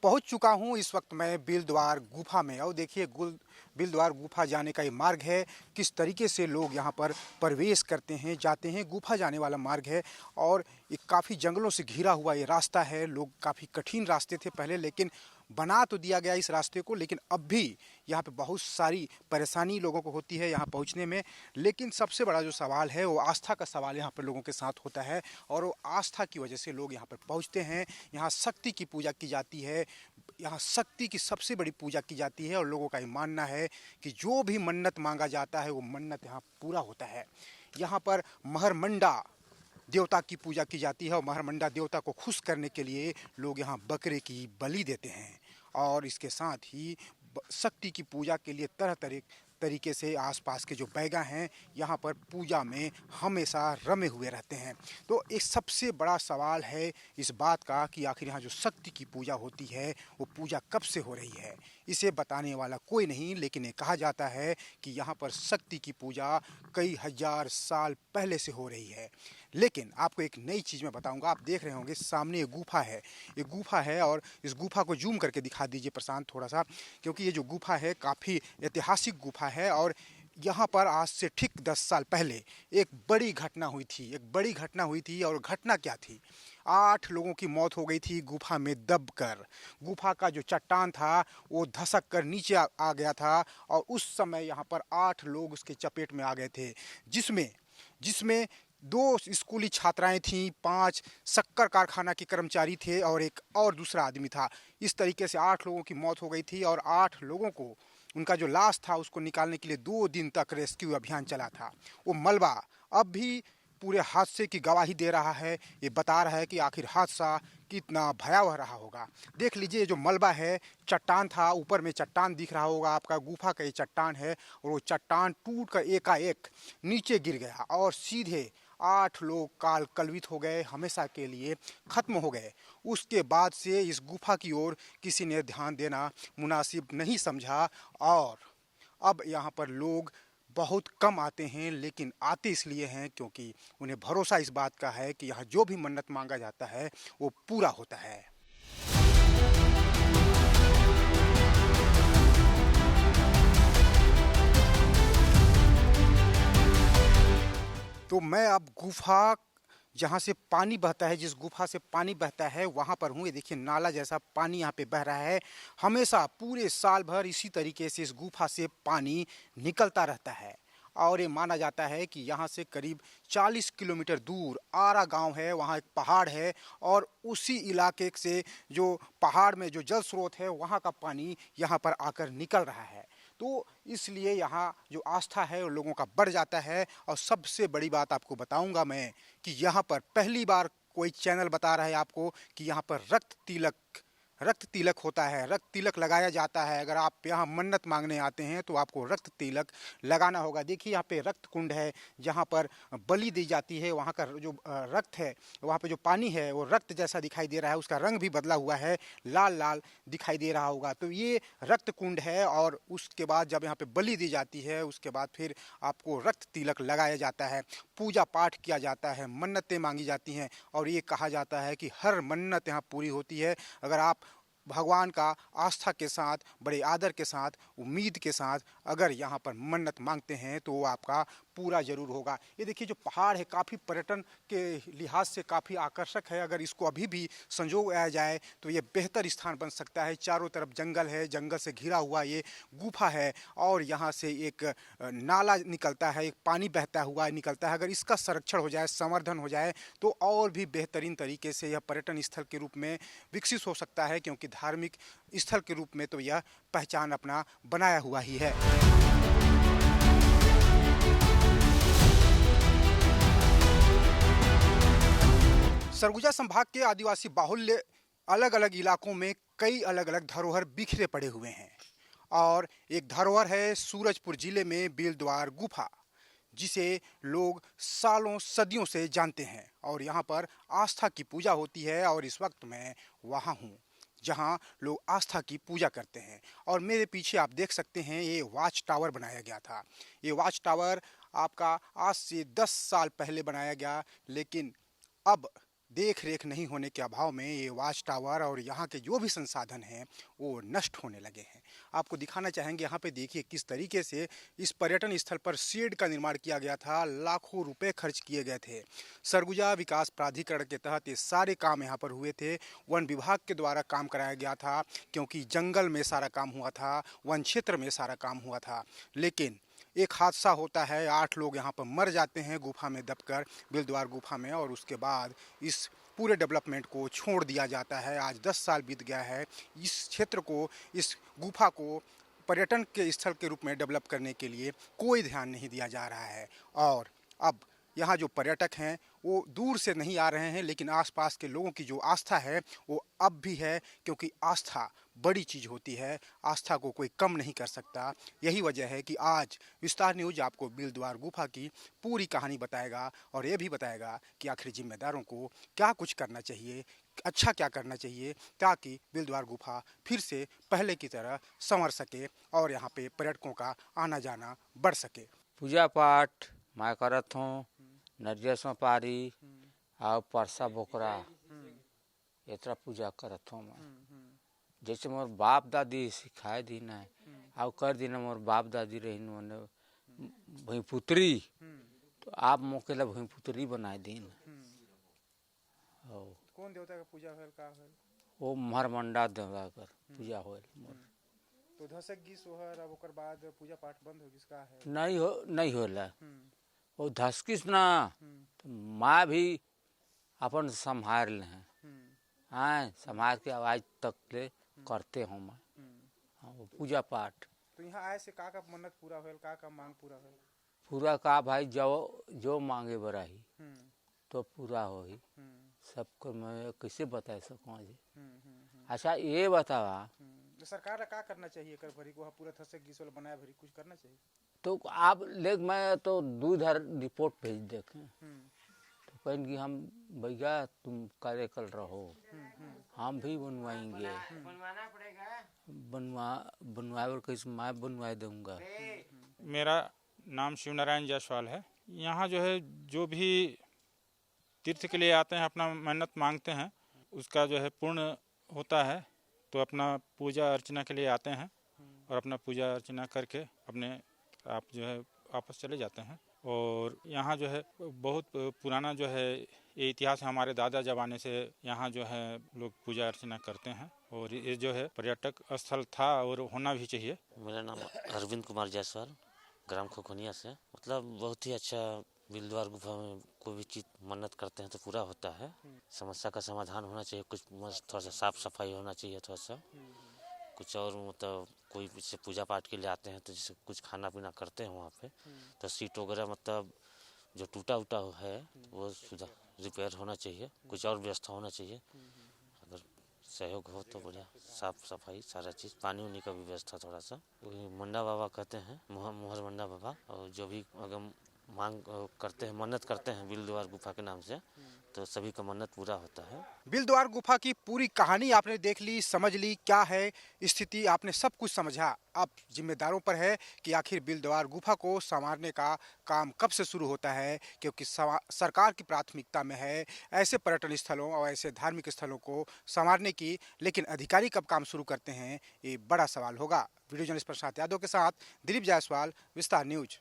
पहुंच चुका हूं इस वक्त मैं बिलद्वार गुफा में। और देखिए बिलद्वार गुफा जाने का ये मार्ग है, किस तरीके से लोग यहां पर प्रवेश करते हैं, जाते हैं। गुफा जाने वाला मार्ग है और ये काफ़ी जंगलों से घिरा हुआ ये रास्ता है। लोग काफ़ी कठिन रास्ते थे पहले, लेकिन बना तो दिया गया इस रास्ते को, लेकिन अब भी यहाँ पे बहुत सारी परेशानी लोगों को होती है यहाँ पहुँचने में। लेकिन सबसे बड़ा जो सवाल है वो आस्था का सवाल यहाँ पर लोगों के साथ होता है, और वो आस्था की वजह से लोग यहाँ पर पहुँचते हैं। यहाँ शक्ति की पूजा की जाती है, यहाँ शक्ति की सबसे बड़ी पूजा की जाती है, और लोगों का ये मानना है कि जो भी मन्नत मांगा जाता है वो मन्नत यहाँ पूरा होता है। यहाँ पर महरमंडा देवता की पूजा की जाती है, और महरमंडा देवता को खुश करने के लिए लोग यहाँ बकरे की बलि देते हैं। और इसके साथ ही शक्ति की पूजा के लिए तरह तरह तरीके से आसपास के जो बैगा हैं यहाँ पर पूजा में हमेशा रमे हुए रहते हैं। तो एक सबसे बड़ा सवाल है इस बात का कि आखिर यहाँ जो शक्ति की पूजा होती है वो पूजा कब से हो रही है। इसे बताने वाला कोई नहीं, लेकिन ये कहा जाता है कि यहाँ पर शक्ति की पूजा कई हजार साल पहले से हो रही है। लेकिन आपको एक नई चीज़ मैं बताऊंगा। आप देख रहे होंगे सामने ये गुफा है, ये गुफा है, और इस गुफा को जूम करके दिखा दीजिए प्रशांत थोड़ा सा, क्योंकि ये जो गुफा है काफ़ी ऐतिहासिक गुफा है। और यहाँ पर आज से ठीक 10 साल पहले एक बड़ी घटना हुई थी। एक बड़ी घटना हुई थी, और घटना क्या थी? 8 लोगों की मौत हो गई थी गुफा में दबकर। गुफा का जो चट्टान था वो धसक कर नीचे आ गया था, और उस समय यहाँ पर 8 लोग उसके चपेट में आ गए थे, जिसमें जिसमें 2 स्कूली छात्राएं थीं, 5 शक्कर कारखाना के कर्मचारी थे, और एक और दूसरा आदमी था। इस तरीके से 8 लोगों की मौत हो गई थी, और 8 लोगों को उनका जो लाश था उसको निकालने के लिए 2 दिन तक रेस्क्यू अभियान चला था। वो मलबा अब भी पूरे हादसे की गवाही दे रहा है। ये बता रहा है कि आखिर हादसा कितना भयावह रहा होगा। देख लीजिए, ये जो मलबा है, चट्टान था, ऊपर में चट्टान दिख रहा होगा आपका, गुफा का ये चट्टान है, और वो चट्टान टूट कर एकाएक नीचे गिर गया, और सीधे 8 लोग काल कलवित हो गए, हमेशा के लिए ख़त्म हो गए। उसके बाद से इस गुफा की ओर किसी ने ध्यान देना मुनासिब नहीं समझा, और अब यहाँ पर लोग बहुत कम आते हैं। लेकिन आते इसलिए हैं क्योंकि उन्हें भरोसा इस बात का है कि यहाँ जो भी मन्नत मांगा जाता है वो पूरा होता है। तो मैं अब गुफा जहाँ से पानी बहता है, जिस गुफा से पानी बहता है वहाँ पर हूँ। ये देखिए नाला जैसा पानी यहाँ पे बह रहा है। हमेशा पूरे साल भर इसी तरीके से इस गुफा से पानी निकलता रहता है, और ये माना जाता है कि यहाँ से करीब 40 किलोमीटर दूर आरा गांव है, वहाँ एक पहाड़ है, और उसी इलाके से जो पहाड़ में जो जल स्रोत है वहाँ का पानी यहाँ पर आकर निकल रहा है। तो इसलिए यहाँ जो आस्था है वो लोगों का बढ़ जाता है। और सबसे बड़ी बात आपको बताऊंगा मैं कि यहाँ पर पहली बार कोई चैनल बता रहा है आपको कि यहाँ पर रक्त तिलक होता है, रक्त तिलक लगाया जाता है। अगर आप यहाँ मन्नत मांगने आते हैं तो आपको रक्त तिलक लगाना होगा। देखिए यहाँ पे रक्त कुंड है जहाँ पर बलि दी जाती है। वहाँ का जो रक्त है, वहाँ पे जो पानी है वो रक्त जैसा दिखाई दे रहा है, उसका रंग भी बदला हुआ है, लाल लाल दिखाई दे रहा होगा। तो ये रक्त कुंड है, और उसके बाद जब यहाँ पे बलि दी जाती है उसके बाद फिर आपको रक्त तिलक लगाया जाता है, पूजा पाठ किया जाता है, मन्नतें मांगी जाती हैं। और ये कहा जाता है कि हर मन्नत यहाँ पूरी होती है। अगर आप भगवान का आस्था के साथ, बड़े आदर के साथ, उम्मीद के साथ अगर यहाँ पर मन्नत मांगते हैं तो वो आपका पूरा ज़रूर होगा। ये देखिए जो पहाड़ है काफ़ी पर्यटन के लिहाज से काफ़ी आकर्षक है। अगर इसको अभी भी संजोया जाए तो ये बेहतर स्थान बन सकता है। चारों तरफ जंगल है, जंगल से घिरा हुआ ये गुफा है, और यहाँ से एक नाला निकलता है, एक पानी बहता हुआ निकलता है। अगर इसका संरक्षण हो जाए, संवर्धन हो जाए तो और भी बेहतरीन तरीके से यह पर्यटन स्थल के रूप में विकसित हो सकता है, क्योंकि धार्मिक स्थल के रूप में तो यह पहचान अपना बनाया हुआ ही है। सरगुजा संभाग के आदिवासी बाहुल्य अलग अलग इलाकों में कई अलग अलग धरोहर बिखरे पड़े हुए हैं, और एक धरोहर है सूरजपुर जिले में बिलद्वार गुफा, जिसे लोग सालों सदियों से जानते हैं, और यहाँ पर आस्था की पूजा होती है। और इस वक्त मैं वहाँ हूँ जहाँ लोग आस्था की पूजा करते हैं। और मेरे पीछे आप देख सकते हैं ये वाच टावर बनाया गया था। ये वाच टावर आपका आज से 10 साल पहले बनाया गया, लेकिन अब देख रेख नहीं होने के अभाव में ये वाच टावर और यहाँ के जो भी संसाधन हैं वो नष्ट होने लगे हैं। आपको दिखाना चाहेंगे, यहाँ पे देखिए किस तरीके से इस पर्यटन स्थल पर शेड का निर्माण किया गया था, लाखों रुपए खर्च किए गए थे। सरगुजा विकास प्राधिकरण के तहत ये सारे काम यहाँ पर हुए थे। वन विभाग के द्वारा काम कराया गया था, क्योंकि जंगल में सारा काम हुआ था, वन क्षेत्र में सारा काम हुआ था। लेकिन एक हादसा होता है, 8 लोग यहाँ पर मर जाते हैं गुफा में दबकर, बिलद्वार गुफा में, और उसके बाद इस पूरे डेवलपमेंट को छोड़ दिया जाता है। आज 10 साल बीत गया है। इस क्षेत्र को, इस गुफा को पर्यटन के स्थल के रूप में डेवलप करने के लिए कोई ध्यान नहीं दिया जा रहा है। और अब यहाँ जो पर्यटक हैं वो दूर से नहीं आ रहे हैं, लेकिन आसपास के लोगों की जो आस्था है वो अब भी है, क्योंकि आस्था बड़ी चीज़ होती है, आस्था को कोई कम नहीं कर सकता। यही वजह है कि आज विस्तार न्यूज आपको बिलद्वार गुफा की पूरी कहानी बताएगा और ये भी बताएगा कि आखिर जिम्मेदारों को क्या कुछ करना चाहिए, अच्छा क्या करना चाहिए, ताकि बिलद्वार गुफा फिर से पहले की तरह संवर सके और यहाँ पे पर्यटकों का आना जाना बढ़ सके। पूजा पाठ मैं करत हूँ, नरियर सुपारी और परसा बोकरा इतना पूजा करत हूँ मैं। जैसे मोर बाप दादी सिखाए दिन है और कर दिन मोर बाप दादी रही भूपुत्री, तो आप मौके ला भूपुत्री बनाए दिन। कौन देवता का पूजा होल का होल? वो महरमंडा देवता कर पूजा होल मोर। तो धसक गी सोहर, अब ओकर बाद पूजा पाठ बंद हो गिस का है? नहीं होला। वो धसकिस ना तो माँ भी अपन संभाल ले हैं, हाँ संभाल के आवाज तक ले करते हो मैं। हाँ वो पूजा पाठ। तो यहाँ आए से का मन्नत पूरा होल, का मांग पूरा होल? पूरा का भाई जो मांगे बराही तो पूरा हो ही। सबको मैं कैसे बता सकूँ जी। अच्छा ये बतावा सरकार का करना चाहिए कर भरी को पूरा थसक गिसोल बनाए भरी कुछ करना चाहिए? तो आप ले मैं तो दूध रिपोर्ट भेज देखें तो कहें कि हम भैया तुम कार्य कर रहो, हम भी बनवाएंगे। बनवाए और कैसे मैं बनवाए दूंगा। मेरा नाम शिवनारायण जायसवाल है। यहाँ जो है जो भी तीर्थ के लिए आते हैं अपना मन्नत मांगते हैं, उसका जो है पूर्ण होता है। तो अपना पूजा अर्चना के लिए आते हैं और अपना पूजा अर्चना करके अपने आप जो है वापस चले जाते हैं। और यहाँ जो है बहुत पुराना जो है ये इतिहास है, हमारे दादा जमाने से यहाँ जो है लोग पूजा अर्चना करते हैं और ये जो है पर्यटक स्थल था और होना भी चाहिए। मेरा नाम अरविंद कुमार जायसवाल, ग्राम खोखनिया से। मतलब बहुत ही अच्छा बिलद्वार गुफा में कोई भी चीज़ मन्नत करते हैं तो पूरा होता है। समस्या का समाधान होना चाहिए, कुछ थोड़ा सा साफ सफाई होना चाहिए, थोड़ा सा कुछ और मतलब कोई जैसे पूजा पाठ के लिए आते हैं तो जैसे कुछ खाना पीना करते हैं वहाँ पे, तो सीट वगैरह मतलब जो टूटा उटा है वो सुधार रिपेयर होना चाहिए, कुछ और व्यवस्था होना चाहिए। अगर सहयोग हो तो बढ़िया, साफ सफाई सारा चीज़, पानी उनी का भी व्यवस्था थोड़ा सा। वही मंडा बाबा कहते हैं, मोहर मंडा बाबा, और जो भी अगर मांग करते हैं, मन्नत करते हैं बिलद्वार गुफा के नाम से, तो सभी का मन्नत पूरा होता है। बिलद्वार गुफा की पूरी कहानी आपने देख ली, समझ ली क्या है स्थिति, आपने सब कुछ समझा। अब जिम्मेदारों पर है कि आखिर बिलद्वार गुफा को संवारने का काम कब से शुरू होता है, क्योंकि सरकार की प्राथमिकता में है ऐसे पर्यटन स्थलों और ऐसे धार्मिक स्थलों को संवारने की, लेकिन अधिकारी कब काम शुरू करते हैं ये बड़ा सवाल होगा। वीडियो जर्नलिस्ट प्रशांत यादव के साथ दिलीप जायसवाल, विस्तार न्यूज।